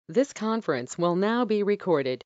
This conference will now be recorded.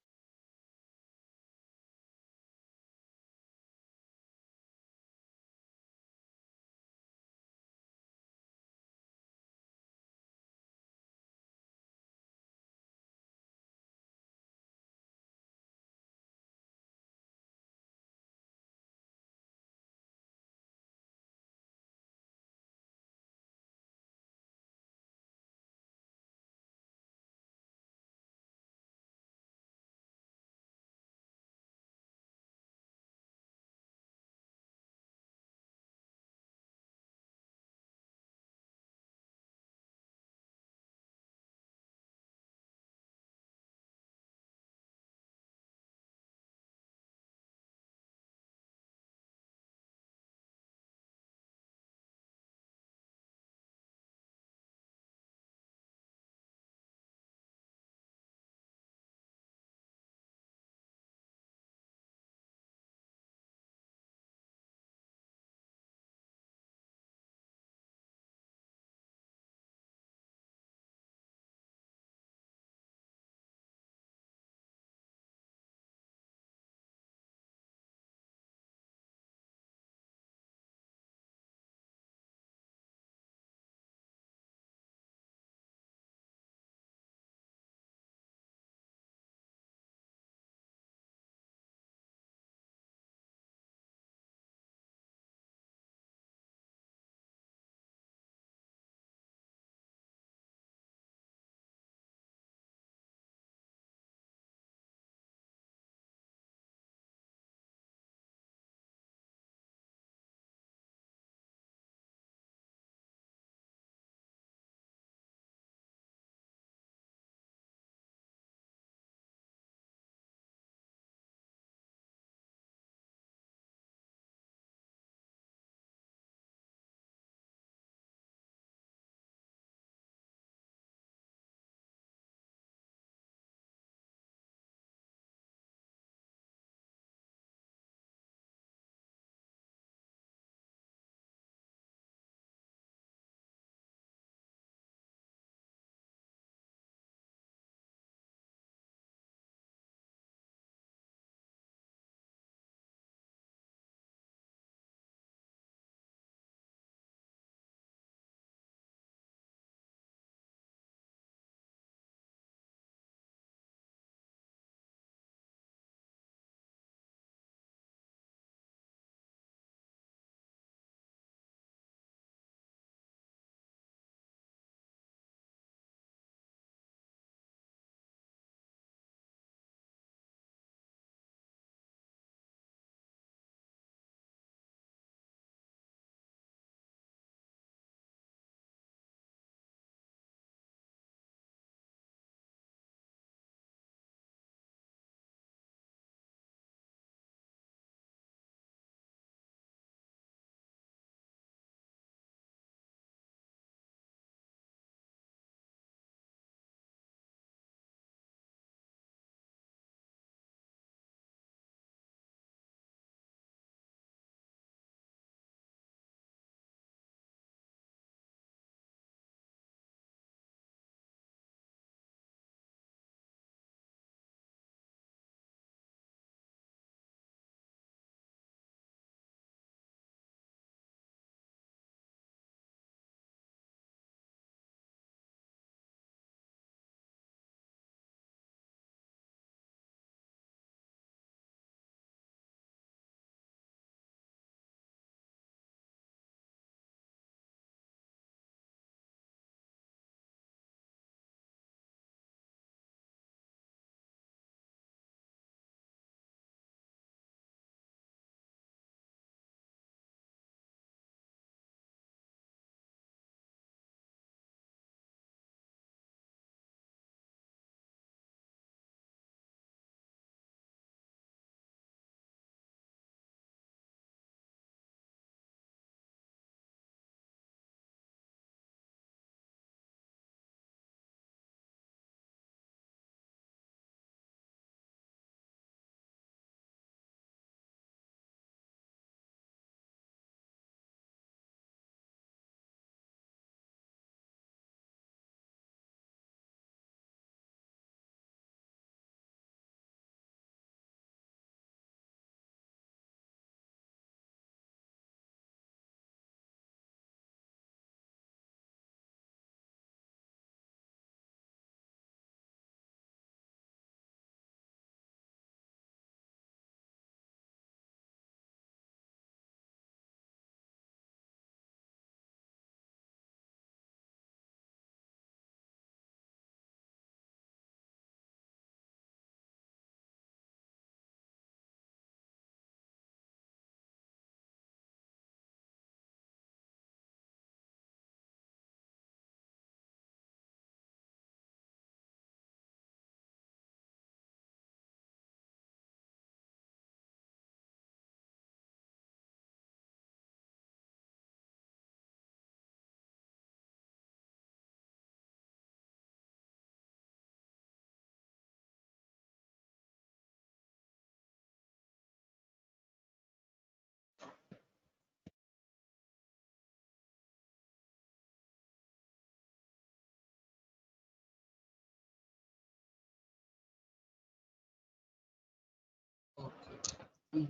Class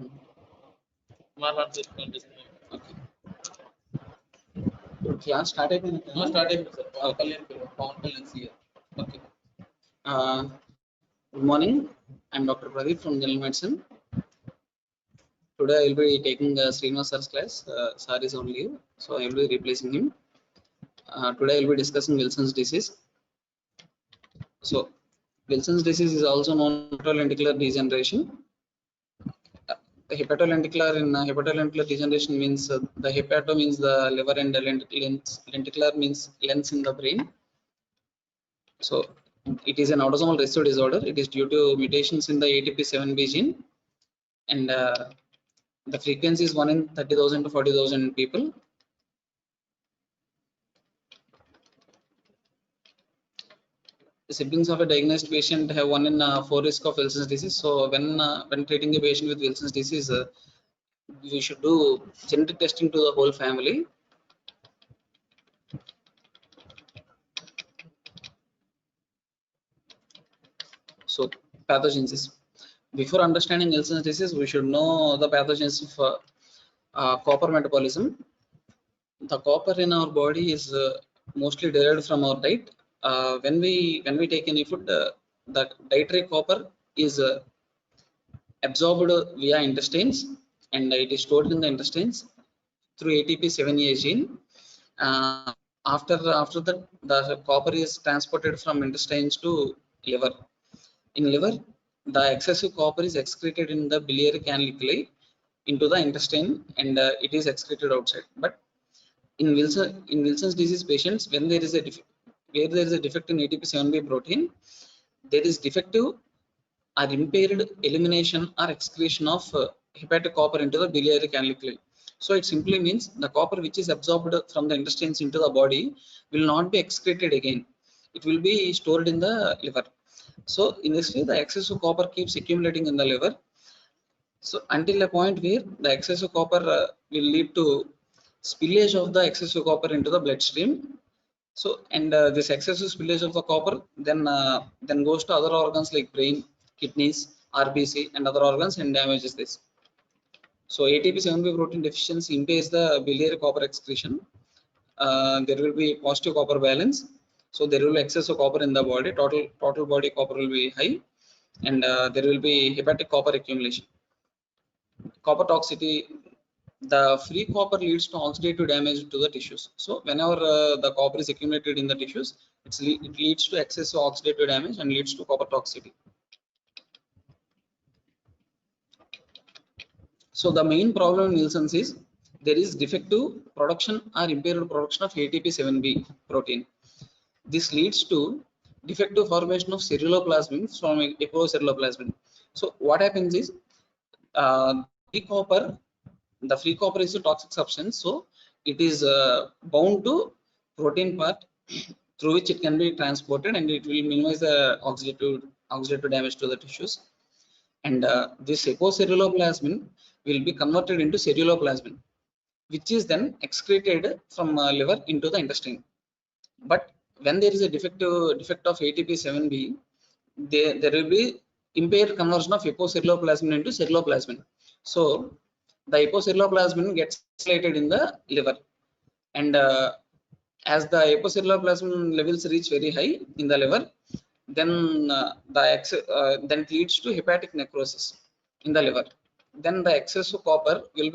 start అయిపోయింది start అయిపోయింది sir. Pavan Kalyan CM. Okay. Good morning. I'm Dr. Pradeep from General Medicine. Today I will be taking Srinivas sir's class. Sir is on leave, so I will be replacing him. Today I will be discussing Wilson's disease. So Wilson's disease is also known as hepatolenticular degeneration. Hepatolenticular in hepatolenticular degeneration means the hepato means the liver and the lenticular means lens in the brain. So it is an autosomal recessive disorder. It is due to mutations in the ATP7B gene, and the frequency is 1 in 30,000 to 40,000 people. The siblings of a diagnosed patient have 1 in 4 risk of Wilson's disease. So when treating a patient with Wilson's disease, we should do genetic testing to the whole family. So pathogenesis. Before understanding Wilson's disease, we should know the pathogenesis of copper metabolism. The copper in our body is mostly derived from our diet. When we take any food, the dietary copper is absorbed via intestines, and it is stored in the intestines through ATP7A gene. After that, the copper is transported from intestines to liver. In liver, the excessive copper is excreted in the biliary canaliculi into the intestine, and it is excreted outside. But in Wilson's disease patients, when there is a defect in ATP7B protein, there is defective or impaired elimination or excretion of hepatic copper into the biliary canaliculi. So it simply means the copper which is absorbed from the intestines into the body will not be excreted again. It will be stored in the liver. So in this way, the excess of copper keeps accumulating in the liver. So until a point where the excess of copper will lead to spillage of the excessive copper into the bloodstream. So and this excessive spillage of the copper then goes to other organs like brain, kidneys, RBC, and other organs and damages this. So ATP7B protein deficiency impairs the biliary copper excretion. There will be positive copper balance. So there will be excess of copper in the body. Total body copper will be high, and there will be hepatic copper accumulation. Copper toxicity. The free copper leads to oxidative damage to the tissues. So whenever the copper is accumulated in the tissues, it leads to excessive oxidative damage and leads to copper toxicity. So the main problem in Wilson's is there is defective production or impaired production of ATP7B protein. This leads to defective formation of ceruloplasmin from epoceruloplasmin. So what happens is the free copper is a toxic substance, so it is bound to protein part through which it can be transported, and it will minimize the oxidative damage to the tissues. And this epoceruloplasmin will be converted into ceruloplasmin, which is then excreted from liver into the intestine. But when there is a defect of ATP7B, there will be impaired conversion of epoceruloplasmin into ceruloplasmin. So the epoceruloplasmin gets circulated in the liver, and as the epoceruloplasmin levels reach very high in the liver, then then it leads to hepatic necrosis in the liver. Then the excess of copper will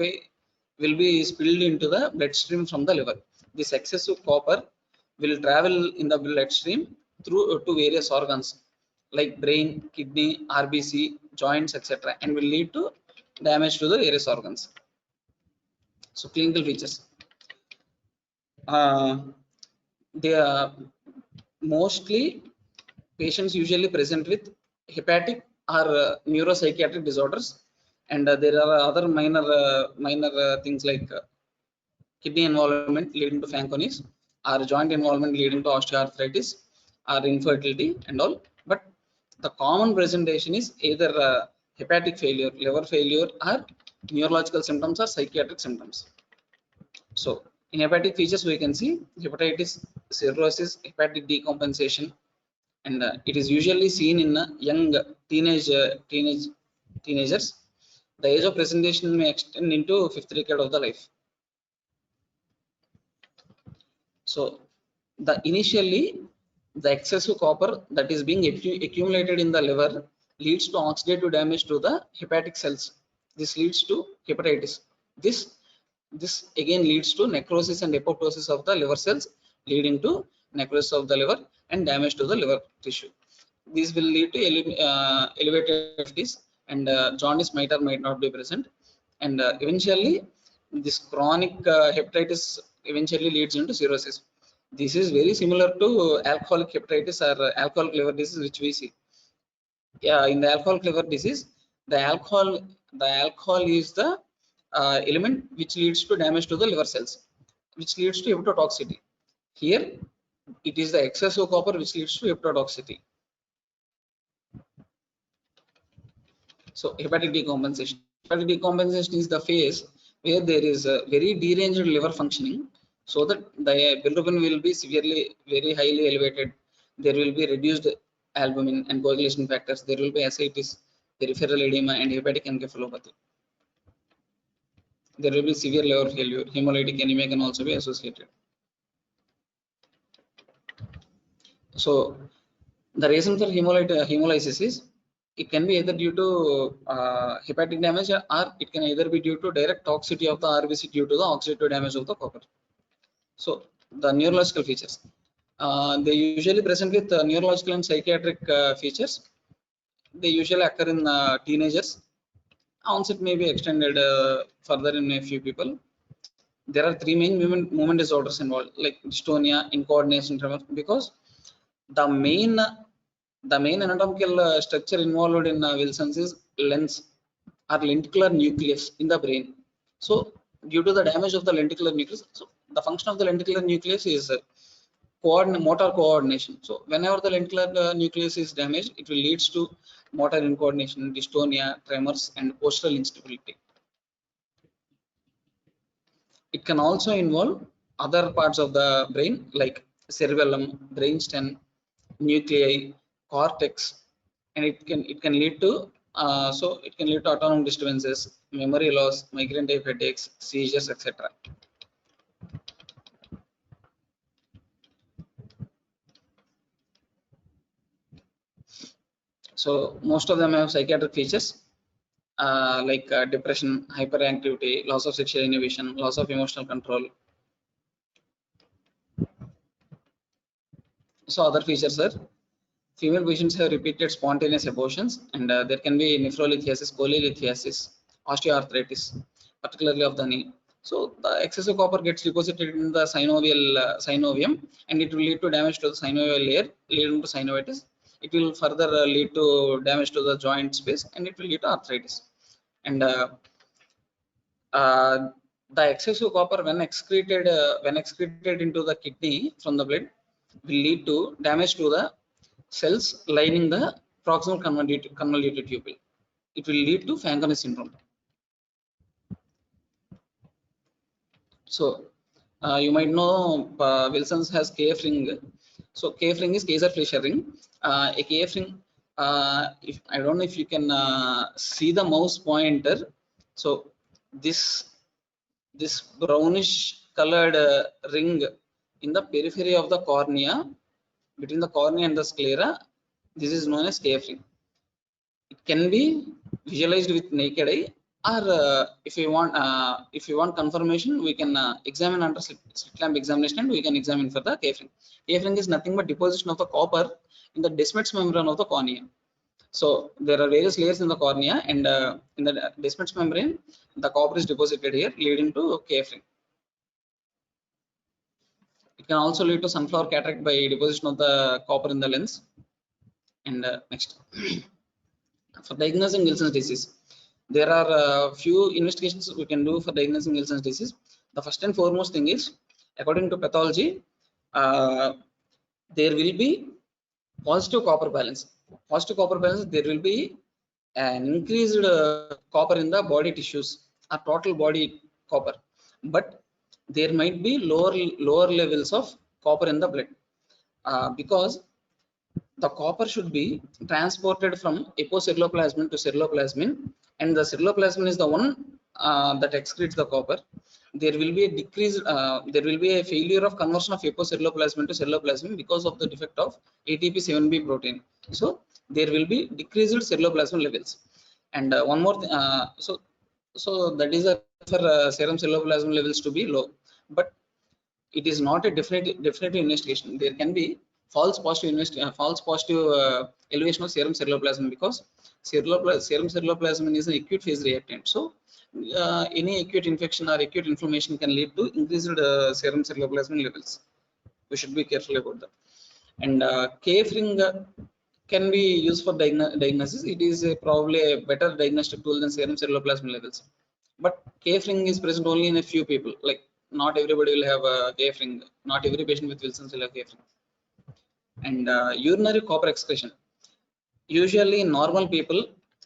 be spilled into the bloodstream from the liver. This excessive copper will travel in the bloodstream through to various organs like brain, kidney, RBC, joints, etc., and will lead to damage to the various organs. So clinical features. They are mostly patients usually present with hepatic or neuropsychiatric disorders, and there are other minor things like kidney involvement leading to Fanconi's, or joint involvement leading to osteoarthritis or infertility and all. But the common presentation is either hepatic failure, liver failure, or neurological symptoms or psychiatric symptoms. So in hepatic features, we can see hepatitis, cirrhosis, hepatic decompensation, and it is usually seen in young teenagers. The age of presentation may extend into 5th decade of the life. So initially the excessive copper that is being accumulated in the liver leads to oxidative damage to the hepatic cells. This leads to hepatitis. This again leads to necrosis and apoptosis of the liver cells, leading to necrosis of the liver and damage to the liver tissue. These will lead to elevated FTs, and jaundice might or might not be present, and eventually this chronic hepatitis eventually leads into cirrhosis. This is very similar to alcoholic hepatitis or alcoholic liver disease, which we see. Yeah, in the alcoholic liver disease, the alcohol is the element which leads to damage to the liver cells, which leads to hepatotoxicity. Here, it is the excessive copper which leads to hepatotoxicity. So hepatic decompensation. Hepatic decompensation is the phase where there is a very deranged liver functioning, so that the bilirubin will be very highly elevated. There will be reduced albumin and coagulation factors. There will be ascites, peripheral edema, and hepatic encephalopathy. There will be severe liver failure. Hemolytic anemia can also be associated. So the reason for hemolysis is, it can be either due to hepatic damage, or it can either be due to direct toxicity of the RBC due to the oxidative damage of the copper. So the neurological features, they usually present with neurological and psychiatric features. They usually occur in teenagers. Onset may be extended further in a few people. There are 3 main movement disorders involved, like dystonia, incoordination, tremor, because the main anatomical structure involved in Wilson's is lens or lenticular nucleus in the brain. So due to the damage of the lenticular nucleus, so the function of the lenticular nucleus is motor coordination. So whenever the lenticular nucleus is damaged, it will leads to motor incoordination, dystonia, tremors, and postural instability. It can also involve other parts of the brain like cerebellum, brainstem, nuclei, cortex, and it can lead to autonomic disturbances, memory loss, migraine type headaches, seizures, etc. So most of them have psychiatric features like depression, hyperactivity, loss of sexual inhibition, loss of emotional control. So other features are, female patients have repeated spontaneous abortions, and there can be nephrolithiasis, cholelithiasis, osteoarthritis, particularly of the knee. So the excessive copper gets deposited in the synovium, and it will lead to damage to the synovial layer, leading to synovitis. It will further lead to damage to the joint space, and it will lead to arthritis. And the excessive copper, when excreted into the kidney from the blood, will lead to damage to the cells lining the proximal convoluted tubule. It will lead to Fanconi syndrome. So you might know Wilson's has KF ring. So KF ring is Kayser-Fleischer ring. A KF ring, if I don't know if you can see the mouse pointer. So this brownish colored ring in the periphery of the cornea, between the cornea and the sclera, this is known as KF ring. It can be visualized with naked eye, or if you want confirmation, we can examine under slit lamp examination, and we can examine for the KF ring. KF ring is nothing but deposition of the copper in the Descemet's membrane of the cornea. So there are various layers in the cornea, and in the Descemet's membrane, the copper is deposited here, leading to KF ring. It can also lead to sunflower cataract by deposition of the copper in the lens. And next, for diagnosing Wilson's disease, there are a few investigations we can do for diagnosing Wilson's disease. The first and foremost thing is, according to pathology, there will be positive copper balance. Positive copper balance, there will be an increased copper in the body tissues, or total body copper, but there might be lower levels of copper in the blood, because the copper should be transported from apoceruloplasmin to ceruloplasmin, and the ceruloplasmin is the one that excretes the copper. There will be a decrease, there will be a failure of conversion of apoceruloplasmin to ceruloplasmin because of the defect of ATP7B protein. So there will be decreased ceruloplasmin levels. And one more thing, so that is for serum ceruloplasmin levels to be low, but it is not a definitive investigation. There can be false positive elevation of serum ceruloplasmin, because serum ceruloplasmin is an acute phase reactant. So any acute infection or acute inflammation can lead to increased serum ceruloplasmin levels. We should be careful about that. And KF ring can be used for diagnosis. It is probably a better diagnostic tool than serum ceruloplasmin levels. But KF ring is present only in a few people. Like not everybody will have a KF ring. Not every patient with Wilson's will have KF ring. And urinary copper excretion. Usually in normal people,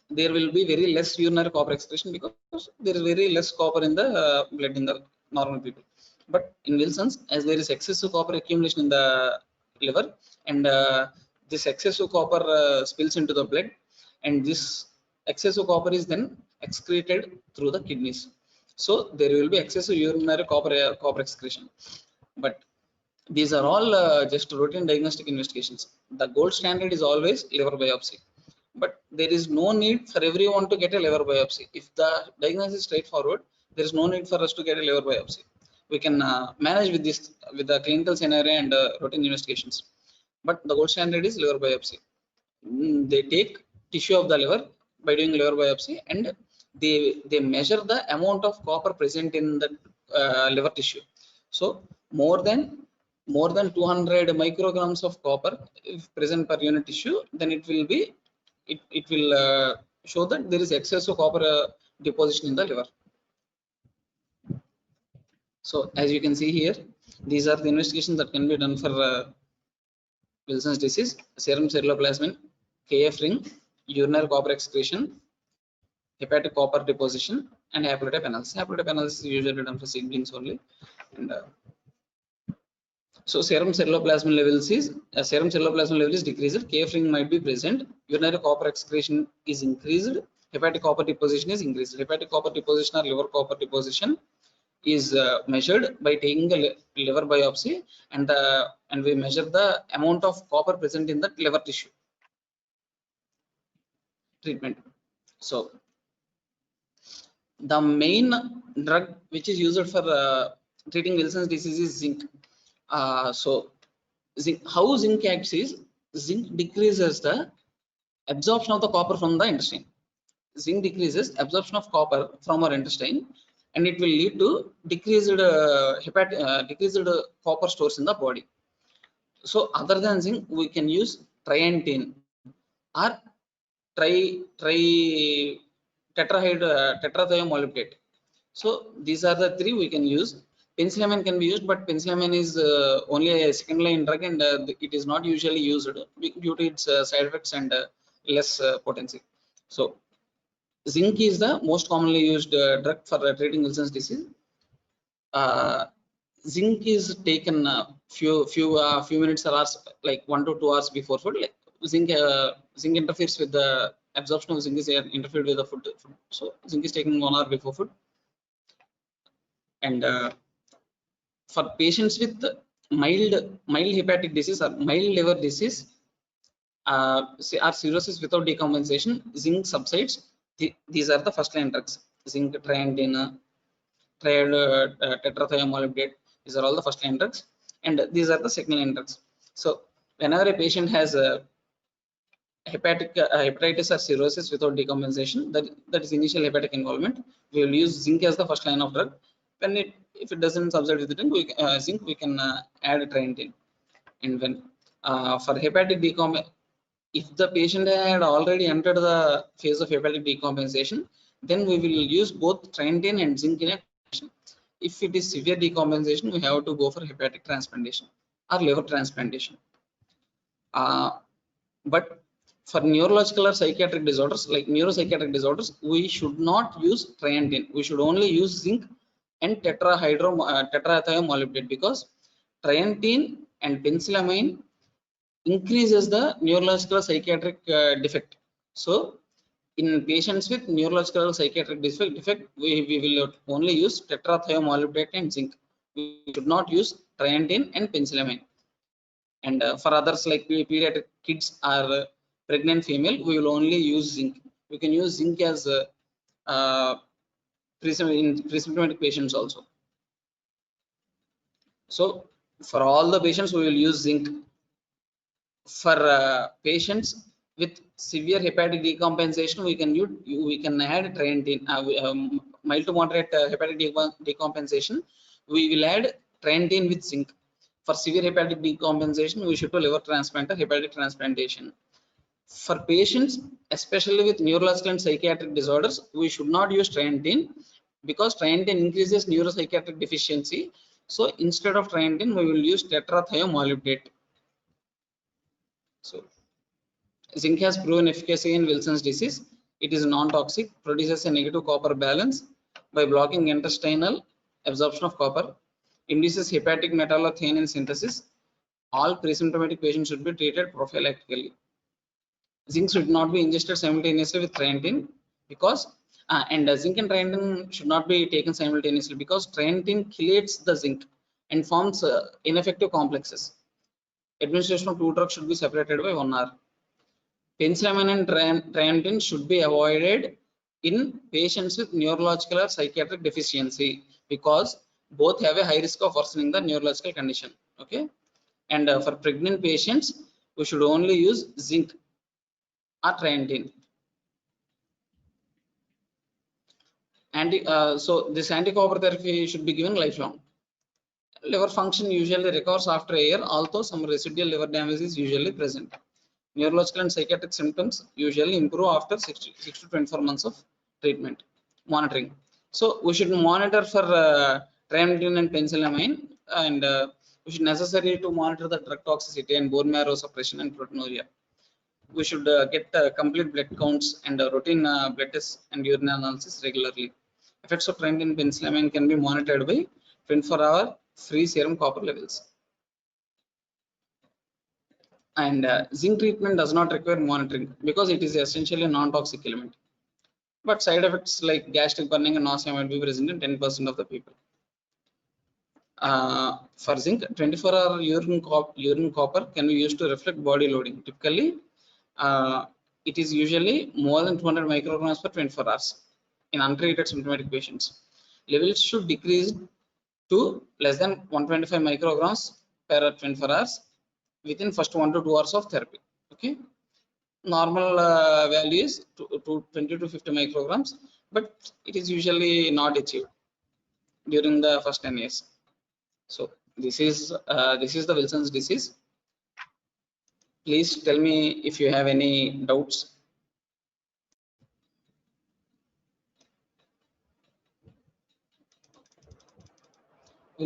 there will be very less urinary copper excretion because there is very less copper in the blood in the normal people. But in Wilson's, as there is excessive copper accumulation in the liver, and this excessive copper spills into the blood, and this excessive copper is then excreted through the kidneys. So there will be excessive urinary copper excretion. But these are all just routine diagnostic investigations. The gold standard is always liver biopsy, but there is no need for everyone to get a liver biopsy. If the diagnosis is straightforward, there is no need for us to get a liver biopsy. We can manage with this, with the clinical scenario and routine investigations. But the gold standard is liver biopsy. They take tissue of the liver by doing liver biopsy, and they measure the amount of copper present in the liver tissue. So more than 200 micrograms of copper if present per unit tissue, then it will be it will show that there is excess of copper deposition in the liver. So as you can see here, these are the investigations that can be done for Wilson's disease: serum ceruloplasmin, KF ring, urinary copper excretion, hepatic copper deposition, and haplotype analysis. Haplotype analysis is usually done for siblings only. And so serum ceruloplasmin levels is decreased, KF ring might be present, urinary copper excretion is increased, hepatic copper deposition is increased. Hepatic copper deposition or liver copper deposition is measured by taking a liver biopsy, and we measure the amount of copper present in the liver tissue. Treatment. So the main drug which is used for treating Wilson's disease is zinc. So zinc, how zinc acts is, zinc decreases the absorption of the copper from the intestine. Zinc decreases absorption of copper from our intestine, and it will lead to decreased copper stores in the body. So other than zinc, we can use triantine or tetrathiomolybdate. So these are the three we can use. Penicillamine can be used, but penicillamine is only a second line drug, and it is not usually used due to its side effects and less potency. So zinc is the most commonly used drug for treating Wilson's disease. Zinc is taken few minutes or hours, like 1 to 2 hours before food. Like zinc interferes with the absorption of zinc is interfered with the food. So zinc is taken 1 hour before food. And for patients with mild hepatic disease or mild liver disease or cirrhosis without decompensation, zinc subsides. These are the first line drugs: zinc, triantine, tetrathiomolybdate. These are all the first line drugs, and these are the second line drugs. So whenever a patient has hepatitis or cirrhosis without decompensation, that is initial hepatic involvement, we will use zinc as the first line of drug. When if it doesn't subside with zinc, we can add triantine. And when for hepatic decompensation, if the patient had already entered the phase of hepatic decompensation, then we will use both triantine and zinc in a combination. If it is severe decompensation, we have to go for hepatic transplantation or liver transplantation. But for neurological or psychiatric disorders, like neuropsychiatric disorders, we should not use triantine. We should only use zinc and tetrathiomolybdate, because triantine and penicillamine increases the neurological psychiatric defect. So in patients with neurological psychiatric defect, we will only use tetrathiomolybdate and zinc. We should not use triantine and penicillamine. And for others like pediatric kids or pregnant female, we will only use zinc. We can use zinc as in pre-symptomatic patients also. So for all the patients, we will use zinc. For patients with severe hepatic decompensation, we can add triantine. Mild to moderate hepatic decompensation, we will add triantine with zinc. For severe hepatic decompensation, we should do liver transplant or hepatic transplantation. For patients, especially with neurological and psychiatric disorders, we should not use triantine because triantine increases neuropsychiatric deficiency. So instead of triantine, we will use tetrathiomolybdate. So zinc has proven efficacy in Wilson's disease. It is non-toxic, produces a negative copper balance by blocking intestinal absorption of copper, induces hepatic metallothionein synthesis. All pre-symptomatic patients should be treated prophylactically. Zinc should not be ingested simultaneously with triantine because zinc and triantine should not be taken simultaneously because triantine chelates the zinc and forms ineffective complexes. Administration of two drugs should be separated by 1 hour. Penicillamine and triantine should be avoided in patients with neurological or psychiatric deficiency because both have a high risk of worsening the neurological condition. Okay, and for pregnant patients, we should only use zinc or triantine. So this anti-copper therapy should be given lifelong. Liver function usually recovers after a year, although some residual liver damage is usually present. Neurological and psychiatric symptoms usually improve after 6 to 24 months of treatment monitoring. So we should monitor for triantine and penicillamine, and we should necessary to monitor the drug toxicity and bone marrow suppression and proteinuria. We should get complete blood counts and routine blood tests and urine analysis regularly. Effects of triantine and penicillamine can be monitored by 24-hour free serum copper levels. And zinc treatment does not require monitoring because it is essentially a non-toxic element. But side effects like gastric burning and nausea might be present in 10% of the people. For zinc, 24-hour urine copper can be used to reflect body loading. Typically, it is usually more than 200 micrograms per 24 hours in untreated symptomatic patients. Levels should decrease to less than 125 micrograms per 24 hours within first 1 to 2 hours of therapy. Okay, normal value is to 20 to 50 micrograms, but it is usually not achieved during the first 10 years. So this is the Wilson's disease. Please tell me if you have any doubts.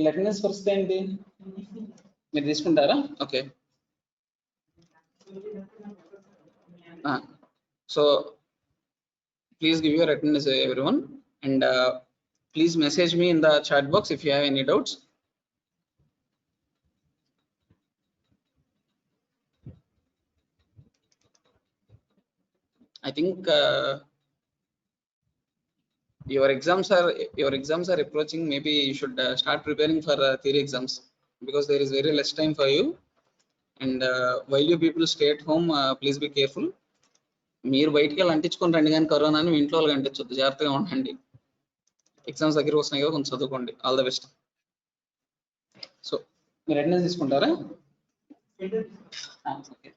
Latinus first ఏంటి మీరు తీసుకుంటారా? Okay, so please give your attendance everyone, and please message me in the chat box if you have any doubts. I think your exams are approaching. Maybe you should start preparing for theory exams because there is very less time for you. And while you people stay at home, please be careful. మీరు బయటికి వెళ్ళి అంటించుకొని రండి కానీ కరోనాని మీ ఇంట్లో వాళ్ళకి అంటించొద్దు, జాగ్రత్తగా ఉండండి. ఎగ్జామ్స్ దగ్గర వస్తున్నాయి కదా, కొంచెం చదువుకోండి. All the best. సో మీరు అటెండెన్స్ తీసుకుంటారా? ఓకే.